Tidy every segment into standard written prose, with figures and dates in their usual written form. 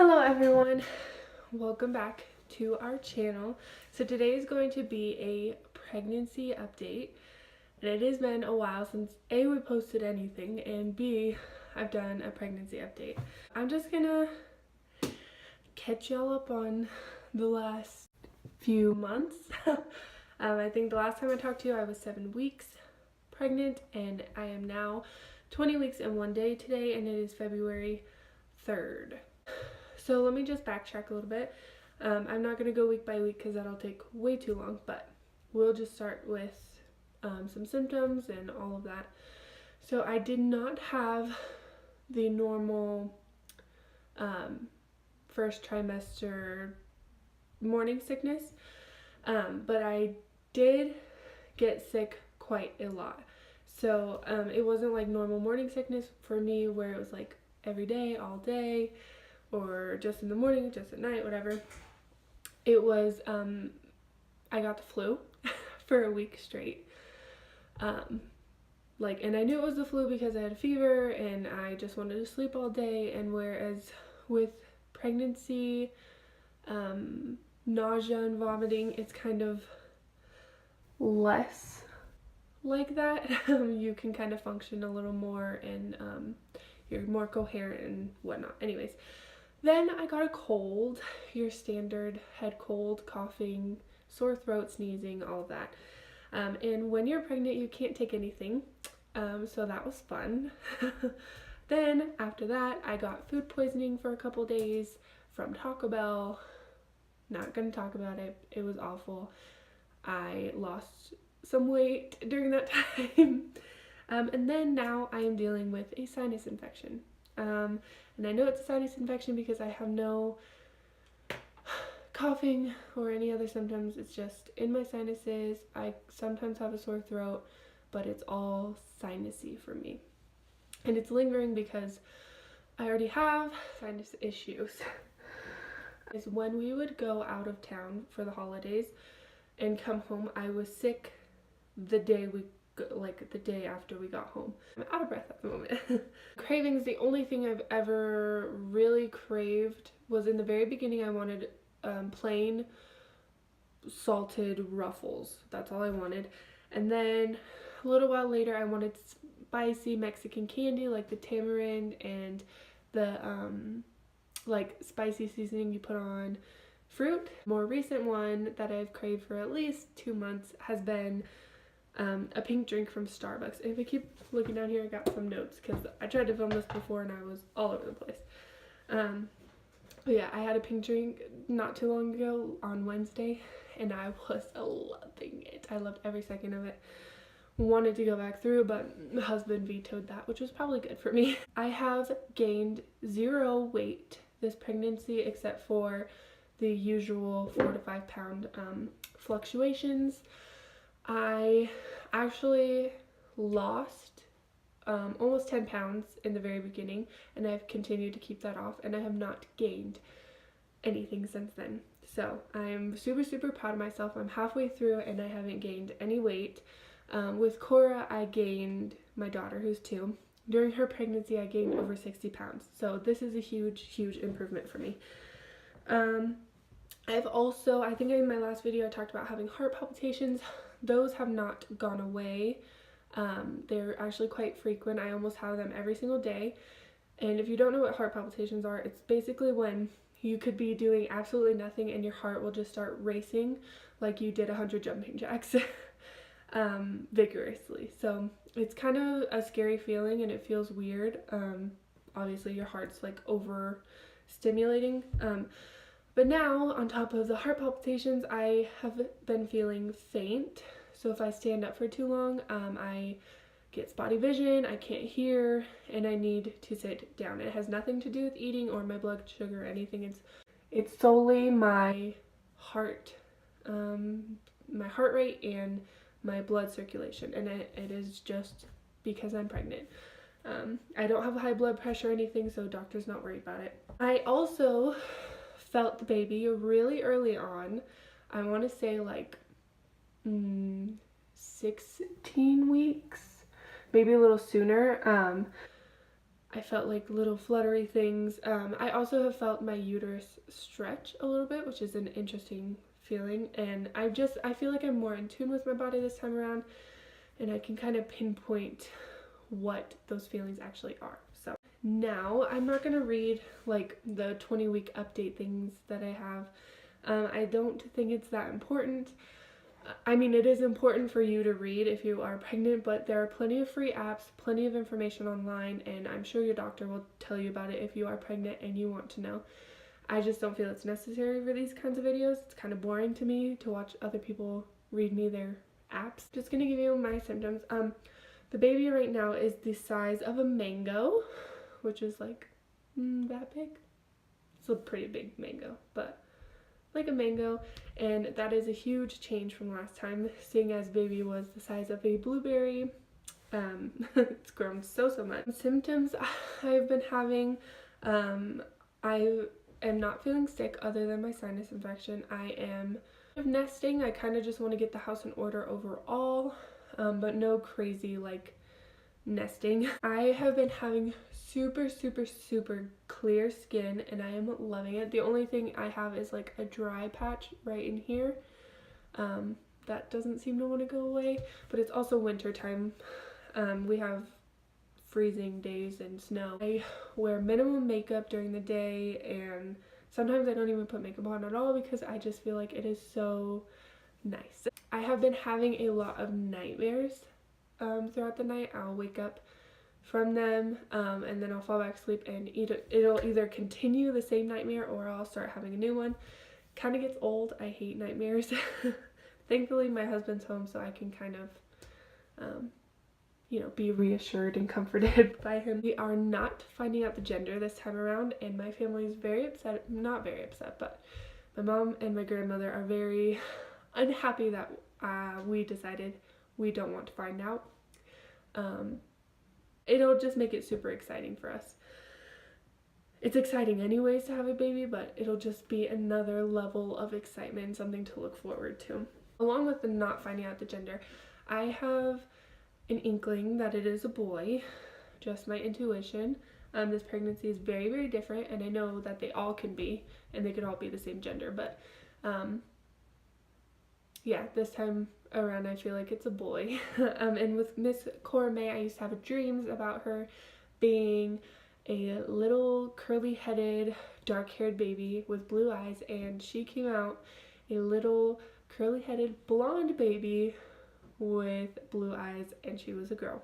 Hello everyone, welcome back to our channel. So today is going to be a pregnancy update, and it has been a while since A, we posted anything, and B, I've done a pregnancy update. I'm just gonna catch y'all up on the last few months. I think the last time I talked to you I was 7 weeks pregnant, and I am now 20 weeks and 1 day today, and it is February 3rd. So let me just backtrack a little bit. I'm not going to go week by week because that'll take way too long, but we'll just start with some symptoms and all of that. So I did not have the normal first trimester morning sickness, but I did get sick quite a lot. So it wasn't like normal morning sickness for me where it was like every day, all day, or just in the morning, just at night, whatever. It was, I got the flu for a week straight. And I knew it was the flu because I had a fever and I just wanted to sleep all day. And whereas with pregnancy, nausea and vomiting, it's kind of less like that. You can kind of function a little more and you're more coherent and whatnot. Anyways, then I got a cold, your standard head cold, coughing, sore throat, sneezing, all of that. And when you're pregnant, you can't take anything, so that was fun. Then after that, I got food poisoning for a couple days from Taco Bell. Not gonna talk about it. It was awful. I lost some weight during that time. And then now I am dealing with a sinus infection. And I know it's a sinus infection because I have no coughing or any other symptoms. It's just in my sinuses. I sometimes have a sore throat, but it's all sinusy for me. And it's lingering because I already have sinus issues. Is when we would go out of town for the holidays and come home, I was sick the day after we got home. I'm out of breath at the moment. Cravings, the only thing I've ever really craved was in the very beginning. I wanted plain salted Ruffles. That's all I wanted. And then a little while later I wanted spicy Mexican candy like the tamarind and the like spicy seasoning you put on fruit. More recent one that I've craved for at least 2 months has been a pink drink from Starbucks. And if I keep looking down here, I got some notes because I tried to film this before and I was all over the place. But yeah, I had a pink drink not too long ago on Wednesday and I was loving it. I loved every second of it. Wanted to go back through, but my husband vetoed that, which was probably good for me. I have gained 0 weight this pregnancy except for the usual 4 to 5 pound fluctuations. I actually lost almost 10 pounds in the very beginning, and I've continued to keep that off, and I have not gained anything since then. So I'm super proud of myself. I'm halfway through and I haven't gained any weight. With Cora, I gained, my daughter who's 2, during her pregnancy I gained over 60 pounds. So this is a huge improvement for me. I've also, I think in my last video I talked about having heart palpitations. Those have not gone away. They're actually quite frequent. I almost have them every single day. And if you don't know what heart palpitations are, it's basically when you could be doing absolutely nothing and your heart will just start racing like you did 100 jumping jacks vigorously. So it's kind of a scary feeling and it feels weird. Obviously your heart's like over stimulating. But now, on top of the heart palpitations, I have been feeling faint. So if I stand up for too long, I get spotty vision, I can't hear, and I need to sit down. It has nothing to do with eating or my blood sugar or anything. It's solely my heart rate and my blood circulation, and it is just because I'm pregnant. I don't have high blood pressure or anything, so doctor's not worried about it. I also felt the baby really early on. I want to say like 16 weeks, maybe a little sooner. I felt like little fluttery things. I also have felt my uterus stretch a little bit, which is an interesting feeling, and I feel like I'm more in tune with my body this time around, and I can kind of pinpoint what those feelings actually are. So now I'm not going to read like the 20-week update things that I have. I don't think it's that important. I mean, it is important for you to read if you are pregnant, but there are plenty of free apps, plenty of information online, and I'm sure your doctor will tell you about it if you are pregnant and you want to know. I just don't feel it's necessary for these kinds of videos. It's kind of boring to me to watch other people read me their apps. Just gonna give you my symptoms. The baby right now is the size of a mango, which is like that big. It's a pretty big mango, but like a mango, and that is a huge change from last time, seeing as baby was the size of a blueberry. It's grown so much. Symptoms I've been having, I am not feeling sick other than my sinus infection. I am nesting. I kind of just want to get the house in order overall, but no crazy like nesting. I have been having super clear skin and I am loving it. The only thing I have is like a dry patch right in here. That doesn't seem to want to go away, but it's also winter time. We have freezing days and snow. I wear minimum makeup during the day, and sometimes I don't even put makeup on at all because I just feel like it is so nice. I have been having a lot of nightmares throughout the night. I'll wake up from them and then I'll fall back asleep, and it'll either continue the same nightmare or I'll start having a new one. Kind of gets old. I hate nightmares. Thankfully my husband's home, so I can kind of you know, be reassured and comforted by him. We are not finding out the gender this time around, and my family is very upset. Not very upset, but my mom and my grandmother are very unhappy that we decided we don't want to find out. It'll just make it super exciting for us. It's exciting anyways to have a baby, but it'll just be another level of excitement, something to look forward to. Along with the not finding out the gender, I have an inkling that it is a boy, just my intuition. This pregnancy is very different, and I know that they all can be, and they could all be the same gender, but yeah, this time around I feel like it's a boy. And with Miss Cora May, I used to have dreams about her being a little curly-headed, dark-haired baby with blue eyes, and she came out a little curly-headed blonde baby with blue eyes, and she was a girl.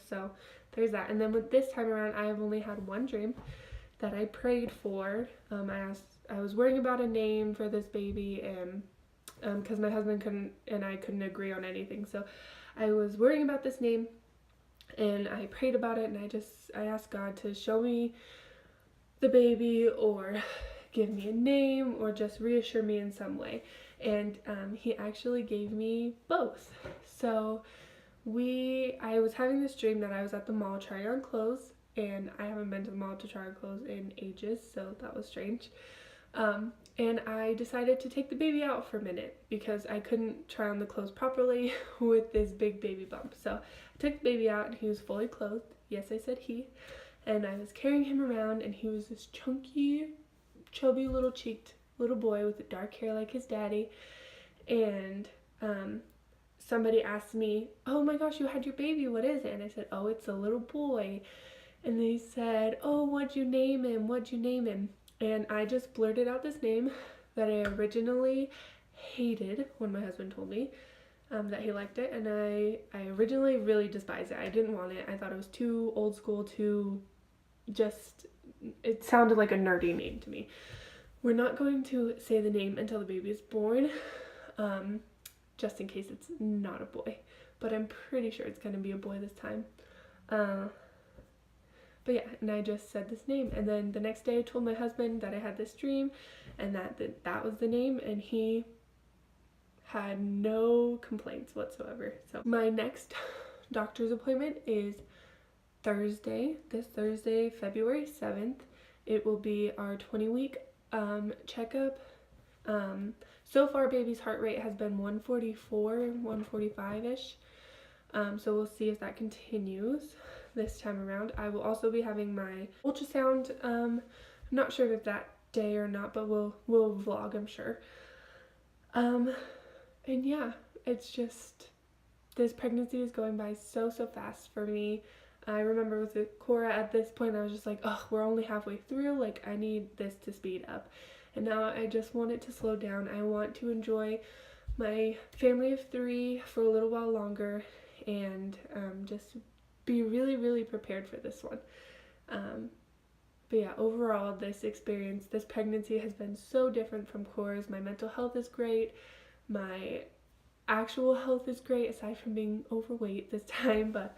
So there's that. And then with this time around, I have only had one dream that I prayed for. I was worrying about a name for this baby, and because my husband couldn't agree on anything, so I was worrying about this name, and I prayed about it, and I asked God to show me the baby or give me a name or just reassure me in some way, and he actually gave me both. So I was having this dream that I was at the mall trying on clothes, and I haven't been to the mall to try on clothes in ages, so that was strange. And I decided to take the baby out for a minute because I couldn't try on the clothes properly with this big baby bump. So I took the baby out and he was fully clothed. Yes, I said he. And I was carrying him around, and he was this chunky, chubby little cheeked little boy with dark hair like his daddy. And somebody asked me, "Oh my gosh, you had your baby, what is it?" And I said, "Oh, it's a little boy." And they said, "Oh, what'd you name him? What'd you name him?" And I just blurted out this name that I originally hated when my husband told me that he liked it, and I originally really despised it. I didn't want it. I thought it was too old school, it sounded like a nerdy name to me. We're not going to say the name until the baby is born, just in case it's not a boy, but I'm pretty sure it's going to be a boy this time. But yeah, and I just said this name, and then the next day I told my husband that I had this dream and that was the name, and he had no complaints whatsoever. So my next doctor's appointment is this Thursday, February 7th. It will be our 20-week checkup. So far baby's heart rate has been 144, 145-ish. So we'll see if that continues. this time around. I will also be having my ultrasound. I'm not sure if that day or not, but we'll vlog, I'm sure. And yeah, it's just, this pregnancy is going by so fast for me. I remember with Cora at this point, I was just like, oh, we're only halfway through, like I need this to speed up. And now I just want it to slow down. I want to enjoy my family of 3 for a little while longer, and just be really prepared for this one. But yeah, overall, this experience, this pregnancy has been so different from Cora's. My mental health is great. My actual health is great, aside from being overweight this time. But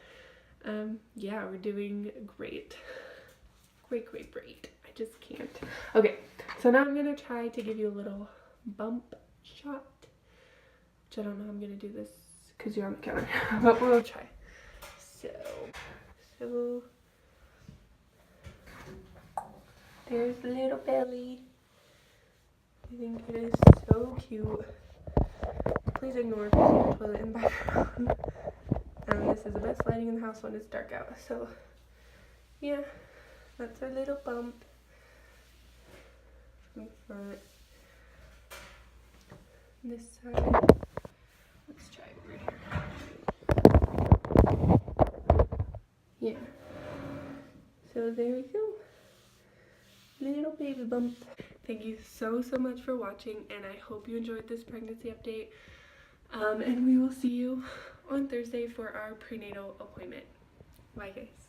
yeah, we're doing great. Great. I just can't. Okay, so now I'm going to try to give you a little bump shot. Which I don't know how I'm going to do this because you're on the counter. But we'll try. So there's the little belly. I think it is so cute. Please ignore if you see the toilet in the background. This is the best lighting in the house when it's dark out. So yeah, that's our little bump from the front. This side. Let's try over here. Yeah. So there we go. Little baby bump. Thank you so much for watching, and I hope you enjoyed this pregnancy update. And we will see you on Thursday for our prenatal appointment. Bye guys.